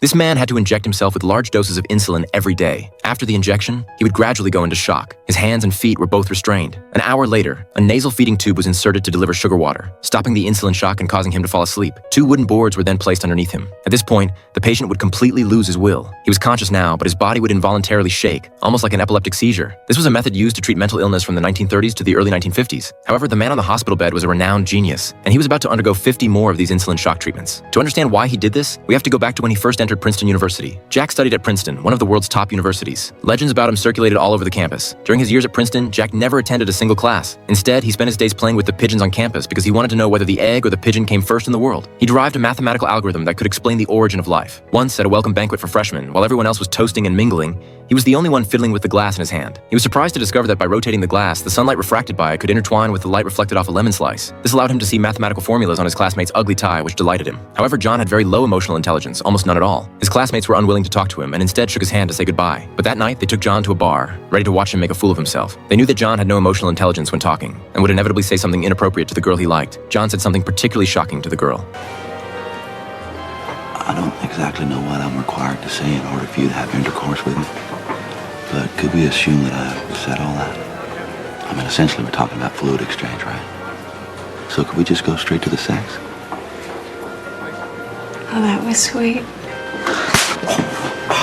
This man had to inject himself with large doses of insulin every day. After the injection, he would gradually go into shock. His hands and feet were both restrained. An hour later, a nasal feeding tube was inserted to deliver sugar water, stopping the insulin shock and causing him to fall asleep. 2 wooden boards were then placed underneath him. At this point, the patient would completely lose his will. He was conscious now, but his body would involuntarily shake, almost like an epileptic seizure. This was a method used to treat mental illness from the 1930s to the early 1950s. However, the man on the hospital bed was a renowned genius, and he was about to undergo 50 more of these insulin shock treatments. To understand why he did this, we have to go back to when he first entered Princeton University. Jack studied at Princeton, one of the world's top universities. Legends about him circulated all over the campus. During his years at Princeton, Jack never attended a single class. Instead, he spent his days playing with the pigeons on campus because he wanted to know whether the egg or the pigeon came first in the world. He derived a mathematical algorithm that could explain the origin of life. Once, at a welcome banquet for freshmen, while everyone else was toasting and mingling, he was the only one fiddling with the glass in his hand. He was surprised to discover that by rotating the glass, the sunlight refracted by it could intertwine with the light reflected off a lemon slice. This allowed him to see mathematical formulas on his classmate's ugly tie, which delighted him. However, John had very low emotional intelligence, almost none at all. His classmates were unwilling to talk to him and instead shook his hand to say goodbye. But that night, they took John to a bar, ready to watch him make a fool of himself. They knew that John had no emotional intelligence when talking, and would inevitably say something inappropriate to the girl he liked. John said something particularly shocking to the girl. I don't exactly know what I'm required to say in order for you to have intercourse with me. But could we assume that I've said all that? I mean, essentially we're talking about fluid exchange, right? So could we just go straight to the sex? Oh, that was sweet.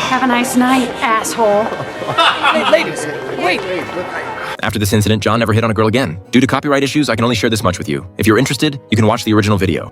Have a nice night, asshole. Hey, ladies, wait. After this incident, John never hit on a girl again. Due to copyright issues, I can only share this much with you. If you're interested, you can watch the original video.